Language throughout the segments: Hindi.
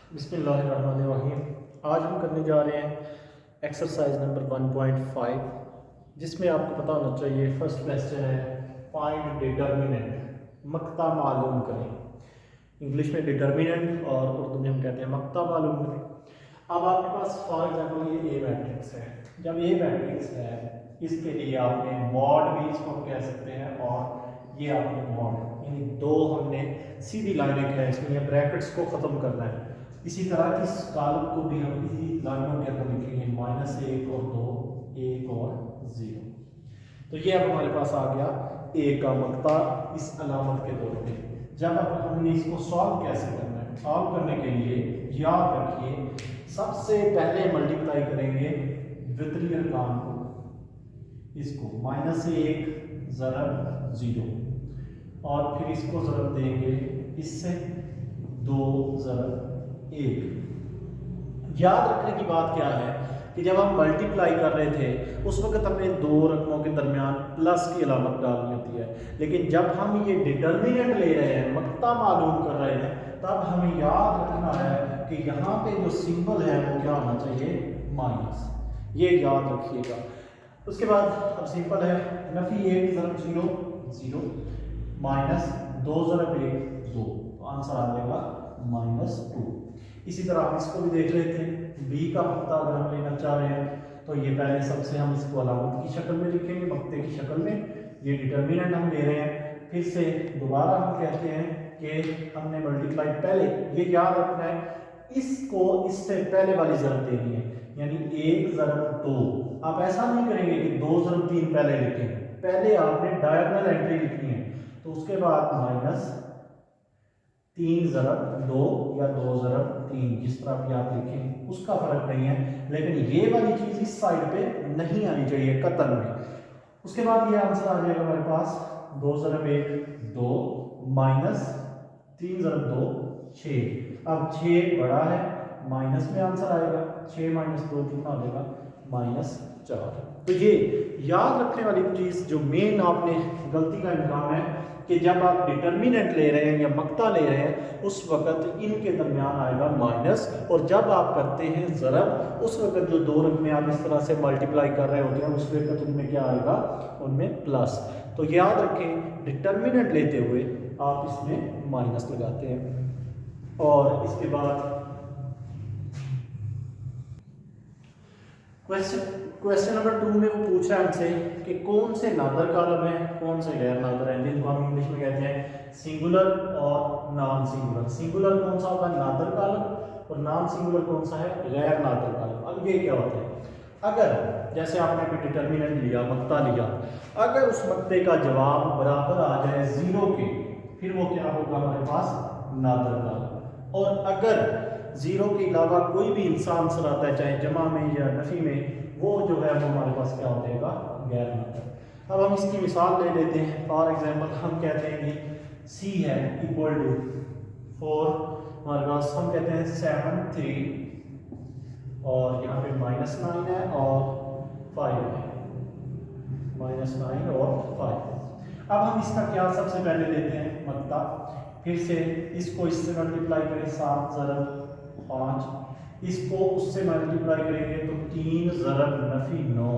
बिस्मिल्लाहिर्रहमानिर्रहीम। आज हम करने जा रहे हैं एक्सरसाइज नंबर 1.5, जिसमें आपको पता होना चाहिए फर्स्ट क्वेश्चन है फाइंड डिटर्मिनेंट, मक्ता मालूम करें। इंग्लिश में डिटर्मिनेंट और उर्दू में हम कहते हैं मक्ता मालूम करें। अब आपके पास फॉर एग्जांपल ये ए मैट्रिक्स है। जब ए मैट्रिक्स है इसके लिए आपने मॉड भी इसको कह सकते हैं और ये आपने मॉड यानी दो हमने सीधी लाइन रखा है, इसमें ब्रैकेट्स को ख़त्म करना है। इसी तरह इस कॉलम को भी हम इसी लाइनों के अंदर लिखेंगे -1 और 2, 1 और 0। तो ये अब हमारे पास आ गया ए का मक्ता इस अलामत के तौर पे। जब अब हमने इसको सॉल्व कैसे करना है, सॉल्व करने के लिए याद रखिए सबसे पहले मल्टीप्लाई करेंगे द्वितीय अरकान को, इसको -1 ज़रब 0 और फिर इसको ज़रब देंगे इससे 2 ज़रब 1। याद रखने की बात क्या है कि जब हम मल्टीप्लाई कर रहे थे उस वक्त हमने दो रकमों के दरमियान प्लस की अलामत डालनी होती है, लेकिन जब हम ये डिटर्मिनेंट ले रहे हैं, मक्ता मालूम कर रहे हैं, तब हमें याद रखना है कि यहाँ पे जो सिंबल है वो क्या होना चाहिए, माइनस। ये याद रखिएगा। उसके बाद अब सिंपल है, नफी 1 ज़रब 0 0 -2 ज़रब 1 2, तो आंसर आ जाएगा -2। इसी तरह हम इसको भी देख लेते हैं। बी का मक्ता अगर हम लेना चाह रहे हैं तो ये पहले सबसे हम इसको अलामत की शक्ल में लिखेंगे, मक्ते की शक्ल में। ये डिटर्मिनेंट हम ले रहे हैं। फिर से दोबारा हम कहते हैं कि हमने मल्टीप्लाई पहले, ये याद रखना है इसको इससे पहले वाली ज़रब देनी है, यानी 1 ज़रब 2। आप ऐसा नहीं करेंगे कि 2 ज़रब 3 पहले लिखें, पहले आपने डायगोनल एंट्री लिखनी है। तो उसके बाद -3 ज़रब 2 या 2 ज़रब 3, जिस तरह भी आप लिखें उसका फर्क नहीं है, लेकिन ये वाली चीज इस साइड पे नहीं आनी चाहिए कतन में। उसके बाद ये आंसर आ जाएगा हमारे पास 2 ज़रब 1 2 -3 ज़रब 2 6। अब 6 बड़ा है, माइनस में आंसर आएगा, 6 - 2 कितना हो जाएगा -4। तो ये याद रखने वाली चीज जो मेन आपने गलती का इम्कान है कि जब आप डिटर्मिनेंट ले रहे हैं या मक्ता ले रहे हैं उस वक्त इनके दरमियान आएगा माइनस, और जब आप करते हैं ज़रब उस वक्त जो दो रकमें आप इस तरह से मल्टीप्लाई कर रहे होते हैं उस वक्त उनमें क्या आएगा, उनमें प्लस। तो याद रखें डिटर्मिनेंट लेते हुए आप इसमें माइनस लगाते हैं। और इसके बाद क्वेश्चन नंबर 2 में वो पूछ रहा है हमसे कि कौन से नादर कॉलम है, कौन से गैर नादर है, जिनको हम इंग्लिश में कहते हैं सिंगुलर और नॉन सिंगुलर। सिंगुलर कौन सा होगा, नादर कॉलम, और नॉन सिंगुलर कौन सा है, गैर नादर कॉलम। अब ये क्या होता है, अगर जैसे आपने कोई डिटर्मिनेंट लिया, मक्ता लिया, अगर उस मक्ते का जवाब बराबर आ जाए 0 के, फिर वो क्या होगा हमारे पास, नादर कॉलम। और अगर 0 के अलावा कोई भी इंसान आंसर आता है चाहे जमा में या नफी में, वो जो है वो हमारे पास क्या हो जाएगा, गैर नादर। अब हम इसकी मिसाल ले लेते हैं। फॉर एग्जांपल हम कहते हैं कि C है इक्वल टू 4, हमारे पास हम कहते हैं 7 3 और यहाँ पे -9 है और 5 है, -9 और 5। अब हम इसका क्या सबसे पहले लेते हैं मक्ता, फिर से इसको इससे मल्टीप्लाई करें 7 ज़रब 5, इसको उससे मल्टीप्लाई करेंगे तो 3 ज़रब नफी 9।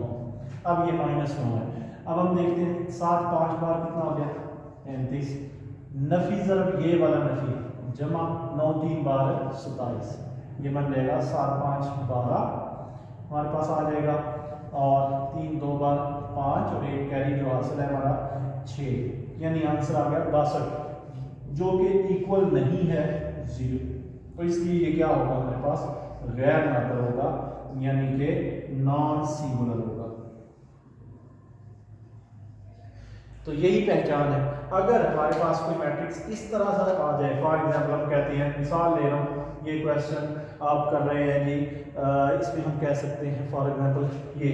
अब ये -9 है। अब हम देखते हैं 7 5 बार कितना हो गया, 35। नफी ज़रब ये वाला नफी जमा 9 3 बार 27, ये बन जाएगा 7 5 12 हमारे पास आ जाएगा, और 3 2 बार 5 और एक कैरी जो हासिल है हमारा 6, यानी आंसर आ गया 62, जो कि इक्वल नहीं है 0। तो इसलिए ये क्या होगा हमारे पास, गैर नादर होगा, यानी कि नॉन सिंगुलर होगा। तो यही पहचान है। अगर हमारे पास कोई मैट्रिक्स इस तरह से आ जाए, फॉर एग्जांपल हम कहते हैं, मिसाल ले रहा हूँ, ये क्वेश्चन आप कर रहे हैं जी, इसमें हम कह सकते हैं फॉर एग्जांपल ये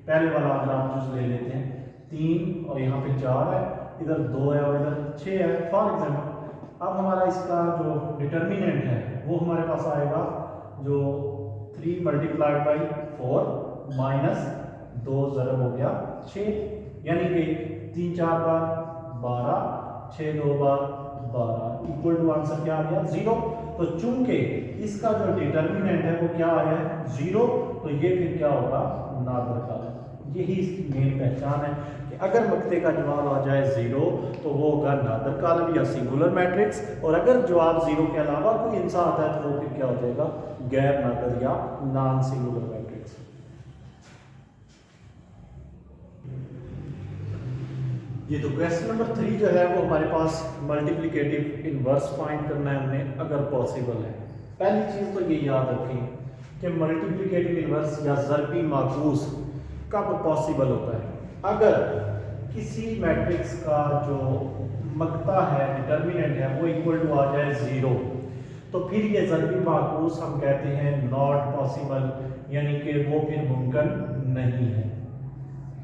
पहले वाला अगर आप चूज ले लेते हैं 3 और यहाँ पे 4 है, इधर 2 है और इधर 6 है फॉर एग्जांपल। अब हमारा इसका जो डिटर्मिनेंट है वो हमारे पास आएगा जो 3 × 4 -2 ज़रब हो गया 6, यानी कि 3 4 बार 12, 6 2 बार 12, इक्वल टू आंसर क्या आ गया 0। तो चूंकि इसका जो डिटर्मिनेंट है वो क्या आया है 0, तो ये फिर क्या होगा नादर कालम। यही इसकी मेन पहचान है कि अगर मक्ते का जवाब आ जाए 0 तो वो होगा नादर कालम या सिंगुलर मैट्रिक्स, और अगर जवाब 0 के अलावा कोई हिस्सा आता है तो वो फिर क्या हो जाएगा गैर नादर या नॉन सिंगुलर मैट्रिक्स। ये तो क्वेश्चन नंबर 3 जो है वो हमारे पास मल्टीप्लिकेटिव इनवर्स फाइंड करना है हमने, अगर पॉसिबल है। पहली चीज तो ये याद रखें कि मल्टीप्लिकेटिव इनवर्स या ज़रबी माकूस कब पॉसिबल होता है। अगर किसी मैट्रिक्स का जो मकता है डिटर्मिनेंट है वो इक्वल टू आ जाए 0, तो फिर ये ज़रबी माकूस हम कहते हैं नॉट पॉसिबल, यानी कि वो फिर मुमकिन नहीं है।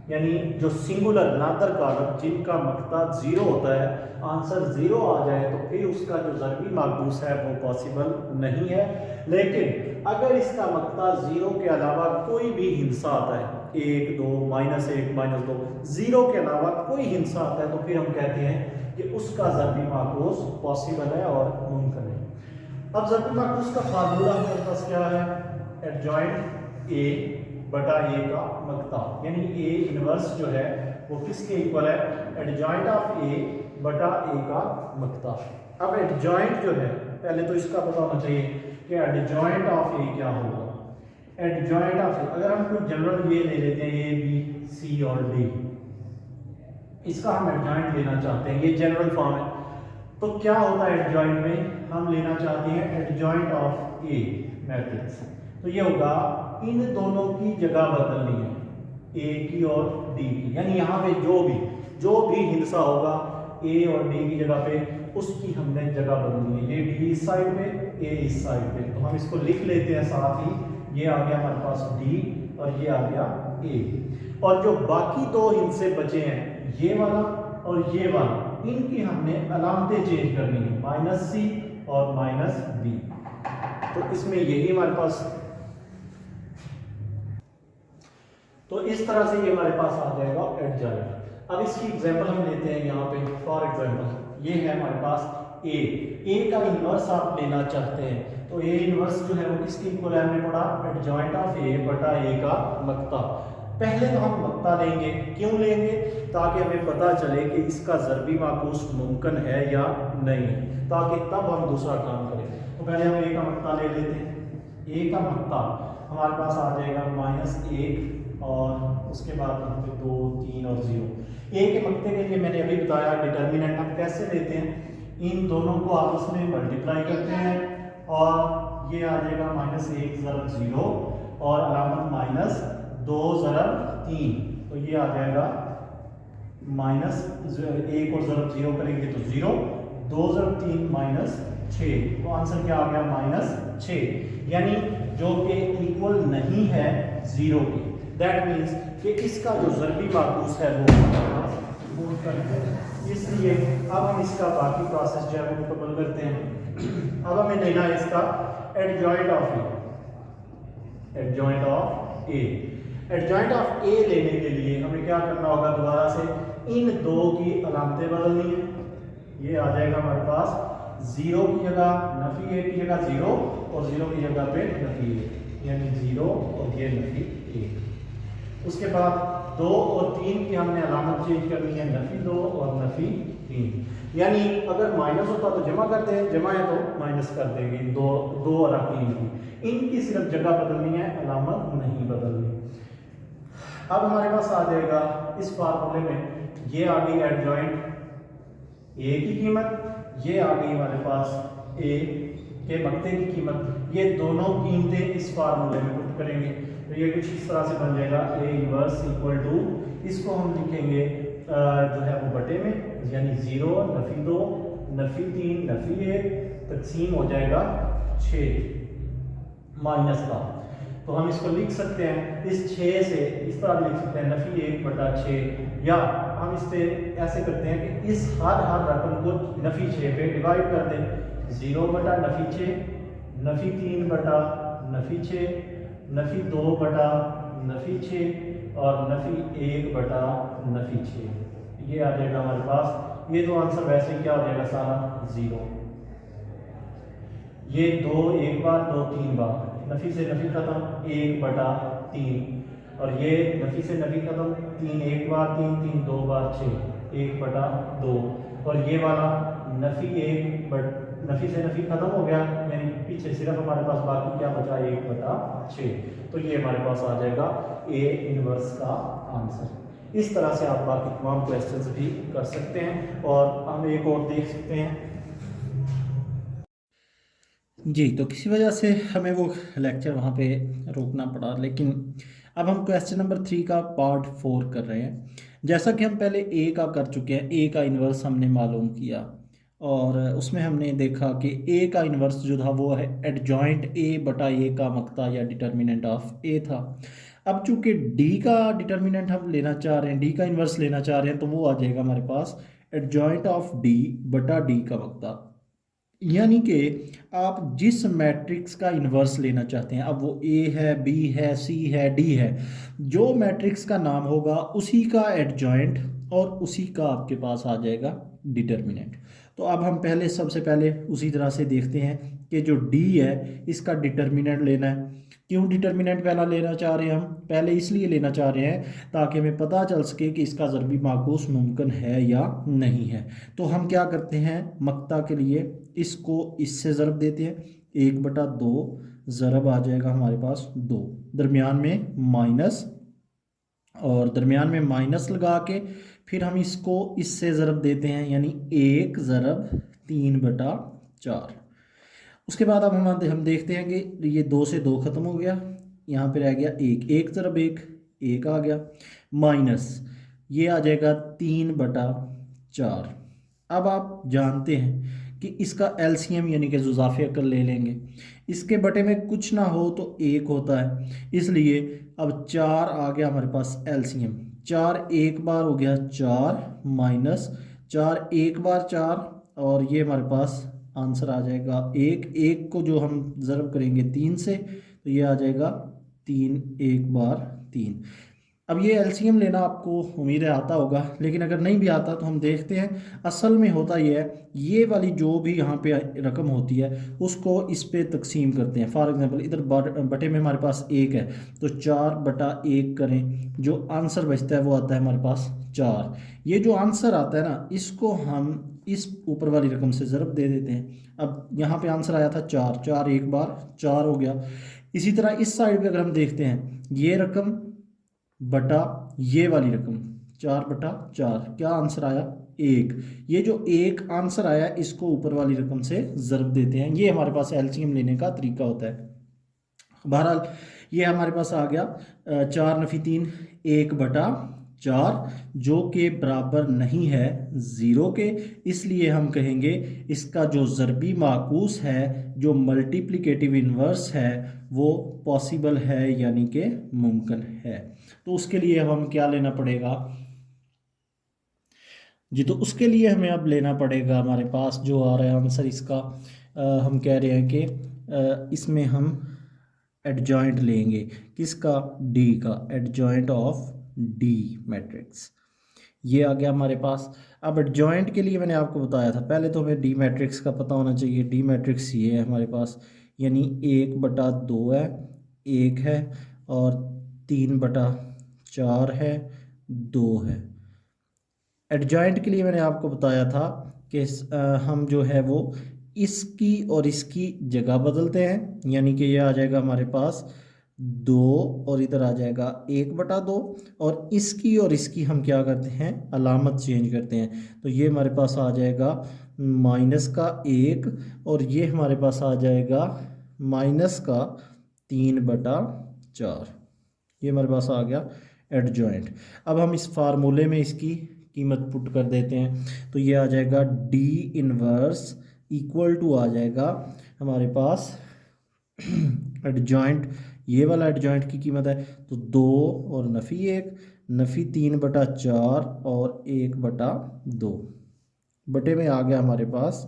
यानी जो सिंगुलर नादर कालम जिनका मकता 0 होता है, आंसर 0 आ जाए तो फिर उसका जो ज़रबी माकूस है वो पॉसिबल नहीं है। लेकिन अगर इसका मकता 0 के अलावा कोई भी हिस्सा आता है, 1 2 -1 -2, 0 के अलावा कोई हिस्सा आता है, तो फिर हम कहते हैं कि उसका ज़रबी माकूस पॉसिबल है और मुमकिन है। अब ज़रबी माकूस का फार्मूला हमारे पास क्या है, एडजॉइंट ए बटा ए का मकता, यानी ए इनवर्स जो है वो किसके इक्वल है, एडजॉइंट ऑफ ए बटा ए का मकता। अब एडजॉइंट जो है पहले तो इसका पता होना चाहिए कि एडजॉइंट ऑफ ए क्या होगा। एडजॉइंट ऑफ ए, अगर हम कोई जनरल ये ले लेते हैं ए बी सी और डी, इसका हम एडजॉइंट लेना चाहते हैं, ये जनरल फॉर्म है, तो क्या होता है एडजॉइंट में, हम लेना चाहते हैं एडजॉइंट ऑफ ए मैट्रिक्स, तो ये होगा इन दोनों की जगह बदलनी है, ए की और डी की, यानी यहाँ पे जो भी हिस्सा होगा ए और डी की जगह पे उसकी हमने जगह बदलनी है। ये डी इस साइड पे, ए इस साइड पे, तो हम इसको लिख लेते हैं साथ ही, ये आ गया हमारे पास डी और ये आ गया ए। और जो बाकी दो हिस्से बचे हैं, ये वाला और ये वाला, इनकी हमने अलामतें चेंज करनी है, -c और -b। तो इसमें यही हमारे पास, तो इस तरह से ये हमारे पास आ जाएगा एडजॉइंट। अब इसकी एग्जांपल हम लेते हैं यहाँ पे, फॉर एग्जांपल ये है हमारे पास ए का इनवर्स आप लेना चाहते हैं, तो ए इनवर्स जो है वो किसकी इक्वल है, हमने पढ़ा एडजॉइंट ऑफ ए बटा ए का मकता। पहले तो हम मकता लेंगे, क्यों लेंगे, ताकि हमें पता चले कि इसका ज़रबी माकूस मुमकिन है या नहीं, ताकि तब हम दूसरा काम करें। तो पहले हम ए का मकता ले लेते हैं। ए का मकता हमारे पास आ जाएगा -1 और उसके बाद यहाँ पे 2 3 और 0। ए के मकते के लिए मैंने अभी बताया डिटर्मिनेंट हम कैसे लेते हैं, इन दोनों को आपस में मल्टीप्लाई करते हैं और ये आ जाएगा -1 ज़रब 0 और अलामत -2 ज़रब 3, तो ये आ जाएगा -1 और ज़रब 0 करेंगे तो 0, 2 ज़रब 3 -6, तो आंसर क्या आ गया -6, यानी जो कि इक्वल नहीं है 0 के। दैट मीन्स कि इसका जो ज़रबी माकूस है वो मुमकिन है। इसलिए अब हम इसका बाकी प्रोसेस जो है वो मुकम्मल करते हैं। अब हमें लेना है इसका adjoint of A. Adjoint of A, adjoint of A लेने के लिए हमें क्या करना होगा, दोबारा से इन दो की अलामतें बदलनी है। ये आ जाएगा हमारे पास 0 की जगह नफी 1 की जगह 0 और 0 की जगह पे नफी 1, यानी 0 और ये नफी 1। उसके बाद 2 और 3 की हमने अलामत चेंज करनी है, नफी 2 और नफी 3, यानी अगर माइनस होता तो जमा करते हैं, जमा है तो माइनस कर देंगे, 2 और 3 की, इनकी सिर्फ जगह बदलनी है, अलामत नहीं बदलनी। अब हमारे पास आ जाएगा इस फार्मूले में, ये आ गई एडजॉइंट ए की कीमत, ये आ गई हमारे पास ए के मकते की कीमत, ये दोनों कीमतें इस फार्मूले में पुट करेंगे, तो ये कुछ इस तरह से बन जाएगा ए इनवर्स इक्वल टू, इसको हम लिखेंगे जो है वो बटे में, यानी 0 नफी 2 नफी 3 नफी 1 तकसीम हो जाएगा 6 माइनस का, तो हम इसको लिख सकते हैं इस 6 से इस तरह लिख सकते हैं नफी 1 बटा 6, या हम इस पे ऐसे करते हैं कि इस हर रकम को नफी 6 पे डिवाइड कर दें, 0 बटा नफी 6, नफी 3 बटा नफी 6, नफी 2 बटा नफी 6 और नफी 1 बटा नफी 6, ये आ जाएगा हमारे पास। ये तो आंसर वैसे क्या हो जाएगा सारा 0। ये दो एक बार, दो तीन बार, नफ़ी से नफ़ी ख़त्म, एक बटा तीन, और ये नफ़ी से नफ़ी ख़त्म, तीन एक बार, तीन तीन दो बार, छः, एक बटा दो, और ये वाला नफ़ी एक बट नफ़ी से नफ़ी ख़त्म हो गया, यानी पीछे सिर्फ हमारे पास बाकी क्या बचा, एक बटा छः। तो ये हमारे पास आ जाएगा ए इनवर्स का आंसर। इस तरह से आप बाकी तमाम क्वेश्चंस भी कर सकते हैं, और हम एक और देख सकते हैं जी। तो किसी वजह से हमें वो लेक्चर वहाँ पे रोकना पड़ा, लेकिन अब हम क्वेश्चन नंबर 3 का पार्ट 4 कर रहे हैं। जैसा कि हम पहले ए का कर चुके हैं, ए का इन्वर्स हमने मालूम किया, और उसमें हमने देखा कि ए का इन्वर्स जो था वो है एडजॉइंट ए बटा ए का मक्ता या डिटर्मिनेंट ऑफ ए था। अब चूंकि डी का डिटर्मिनेंट हम लेना चाह रहे हैं, डी का इन्वर्स लेना चाह रहे हैं, तो वो आ जाएगा हमारे पास एडजॉइंट ऑफ डी बटा डी का मक्ता। यानी कि आप जिस मैट्रिक्स का इन्वर्स लेना चाहते हैं, अब वो ए है, बी है, सी है, डी है, जो मैट्रिक्स का नाम होगा उसी का एडजॉइंट और उसी का आपके पास आ जाएगा डिटर्मिनेंट। तो अब हम पहले सबसे पहले उसी तरह से देखते हैं कि जो डी है इसका डिटर्मिनेंट लेना है। क्यों डिटर्मिनेंट पहला लेना चाह रहे हैं हम? पहले इसलिए लेना चाह रहे हैं ताकि हमें पता चल सके कि इसका ज़रबी माकूस मुमकिन है या नहीं है। तो हम क्या करते हैं, मक्ता के लिए इसको इससे ज़रब देते हैं, एक बटा दो ज़रब आ जाएगा हमारे पास दो, दरमियान में माइनस, और दरमियान में माइनस लगा के फिर हम इसको इससे ज़रब देते हैं, यानी एक ज़रब तीन बटा चार। उसके बाद अब हम देखते हैं कि ये दो से दो ख़त्म हो गया, यहाँ पे रह गया एक, एक ज़रब एक आ गया, माइनस ये आ जाएगा तीन बटा चार। अब आप जानते हैं कि इसका एलसीएम यानी कि जुज़ाफ़े अकल ले लेंगे, इसके बटे में कुछ ना हो तो एक होता है, इसलिए अब चार आ गया हमारे पास एलसीएम। चार एक बार हो गया चार, माइनस चार एक बार चार, और ये हमारे पास आंसर आ जाएगा एक। एक को जो हम ज़रब करेंगे तीन से, तो ये आ जाएगा तीन एक बार तीन। अब ये एलसीएम लेना आपको उम्मीद है आता होगा, लेकिन अगर नहीं भी आता तो हम देखते हैं। असल में होता ये है, ये वाली जो भी यहाँ पे रकम होती है उसको इस पे तकसीम करते हैं। फॉर एग्जांपल इधर बटे में हमारे पास एक है, तो चार बटा एक करें, जो आंसर बचता है वो आता है हमारे पास चार। ये जो आंसर आता है ना, इसको हम इस ऊपर वाली रकम से ज़रब दे देते हैं। अब यहाँ पे आंसर आया था चार, चार एक बार चार हो गया। इसी तरह इस साइड पे अगर हम देखते हैं, ये रकम बटा ये वाली रकम, चार बटा चार, क्या आंसर आया एक। ये जो एक आंसर आया इसको ऊपर वाली रकम से ज़रब देते हैं। ये हमारे पास एलसीएम लेने का तरीका होता है। बहरहाल ये हमारे पास आ गया चार नफ़ी तीन, एक बटा चार, जो कि बराबर नहीं है ज़ीरो के, इसलिए हम कहेंगे इसका जो ज़रबी माकूस है, जो मल्टीप्लिकेटिव इन्वर्स है, वो पॉसिबल है यानी कि मुमकिन है। तो उसके लिए अब हम क्या लेना पड़ेगा जी? तो उसके लिए हमें अब लेना पड़ेगा, हमारे पास जो आ रहा है आंसर इसका, हम कह रहे हैं कि इसमें हम एडजॉइंट लेंगे, किसका? डी का, एडजॉइंट ऑफ डी मैट्रिक्स। ये आ गया हमारे पास। अब एडजॉइंट के लिए मैंने आपको बताया था, पहले तो हमें डी मैट्रिक्स का पता होना चाहिए। डी मैट्रिक्स ये है हमारे पास, यानी एक बटा दो है, एक है, और तीन बटा चार है, दो है। एडजॉइंट के लिए मैंने आपको बताया था कि हम जो है वो इसकी और इसकी जगह बदलते हैं, यानी कि ये आ जाएगा हमारे पास दो, और इधर आ जाएगा एक बटा दो, और इसकी और इसकी हम क्या करते हैं, अलामत चेंज करते हैं। तो ये हमारे पास आ जाएगा माइनस का एक, और ये हमारे पास आ जाएगा माइनस का तीन बटा चार। ये हमारे पास आ गया एडजॉइंट। अब हम इस फार्मूले में इसकी कीमत पुट कर देते हैं, तो ये आ जाएगा डी इनवर्स इक्वल टू आ जाएगा हमारे पास एडजॉइंट, ये वाला एडजॉइंट की कीमत है तो दो और नफ़ी एक, नफ़ी तीन बटा चार और एक बटा दो, बटे में आ गया हमारे पास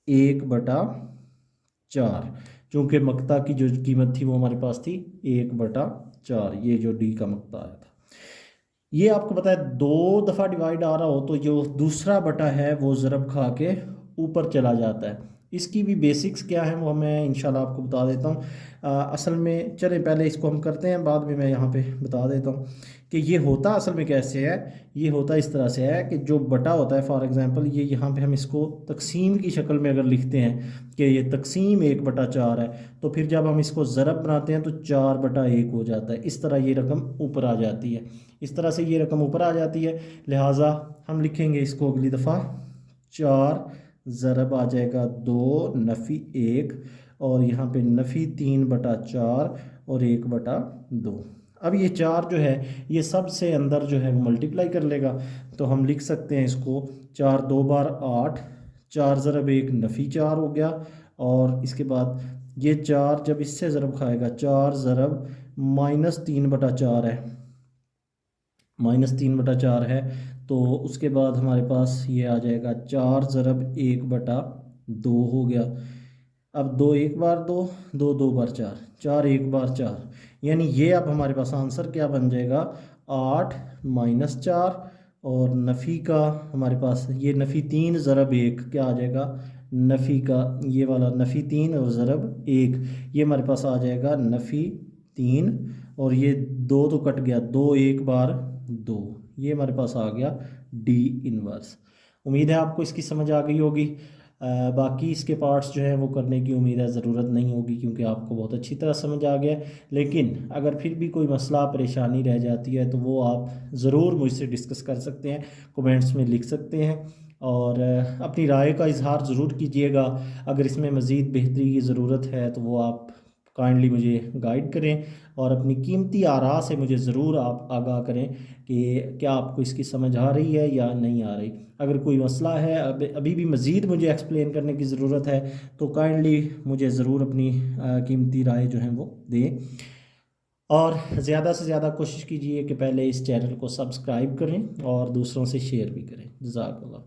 एक बटा चार, चूँकि मक्ता की जो कीमत थी वो हमारे पास थी एक बटा चार। ये जो डी का मक्ता आया था, ये आपको पता है दो दफ़ा डिवाइड आ रहा हो तो जो दूसरा बटा है वो ज़रब खा के ऊपर चला जाता है, इसकी भी बेसिक्स क्या है वो मैं इंशाल्लाह आपको बता देता हूँ। असल में चलें पहले इसको हम करते हैं, बाद में मैं यहाँ पे बता देता हूँ कि ये होता असल में कैसे है। ये होता इस तरह से है कि जो बटा होता है, फॉर एग्जांपल ये यहाँ पे हम इसको तकसीम की शक्ल में अगर लिखते हैं कि ये तकसीम 1/4 है, तो फिर जब हम इसको ज़रब बनाते हैं तो 4/1 हो जाता है। इस तरह ये रकम ऊपर आ जाती है, इस तरह से ये रकम ऊपर आ जाती है। लिहाजा हम लिखेंगे इसको अगली दफ़ा 4 ज़रब आ जाएगा 2 नफ़ी 1, और यहाँ पे नफ़ी 3/4 और 1/2। अब ये 4 जो है ये सबसे अंदर जो है वो मल्टीप्लाई कर लेगा, तो हम लिख सकते हैं इसको 4 2 बार 8, 4 ज़रब 1 नफ़ी 4 हो गया। और इसके बाद ये 4 जब इससे ज़रब खाएगा, 4 ज़रब -3/4 है, -3/4 है। तो उसके बाद हमारे पास ये आ जाएगा 4 ज़रब 1/2 हो गया। अब 2 1 बार 2, 2 2 बार 4, 4 1 बार 4, यानी ये अब हमारे पास आंसर क्या बन जाएगा 8 -4। और नफ़ी का हमारे पास ये नफ़ी 3 ज़रब 1 क्या आ जाएगा, नफ़ी का ये वाला नफ़ी 3 और ज़रब 1, ये हमारे पास आ जाएगा नफ़ी 3। और ये 2 तो कट गया, 2 1 बार 2, ये हमारे पास आ गया डी इनवर्स। उम्मीद है आपको इसकी समझ आ गई होगी। बाकी इसके पार्ट्स जो हैं वो करने की उम्मीद है ज़रूरत नहीं होगी, क्योंकि आपको बहुत अच्छी तरह समझ आ गया है। लेकिन अगर फिर भी कोई मसला परेशानी रह जाती है तो वो आप ज़रूर मुझसे डिस्कस कर सकते हैं, कमेंट्स में लिख सकते हैं, और अपनी राय का इजहार ज़रूर कीजिएगा। अगर इसमें मज़ीद बेहतरी की ज़रूरत है तो वो आप काइंडली मुझे गाइड करें, और अपनी कीमती आरा से मुझे ज़रूर आप आगाह करें कि क्या आपको इसकी समझ आ रही है या नहीं आ रही। अगर कोई मसला है, अभी भी मज़ीद मुझे एक्सप्लेन करने की ज़रूरत है, तो काइंडली मुझे ज़रूर अपनी कीमती राय जो है वो दें। और ज़्यादा से ज़्यादा कोशिश कीजिए कि पहले इस चैनल को सब्सक्राइब करें और दूसरों से शेयर भी करें। जज़ाकल्लाह।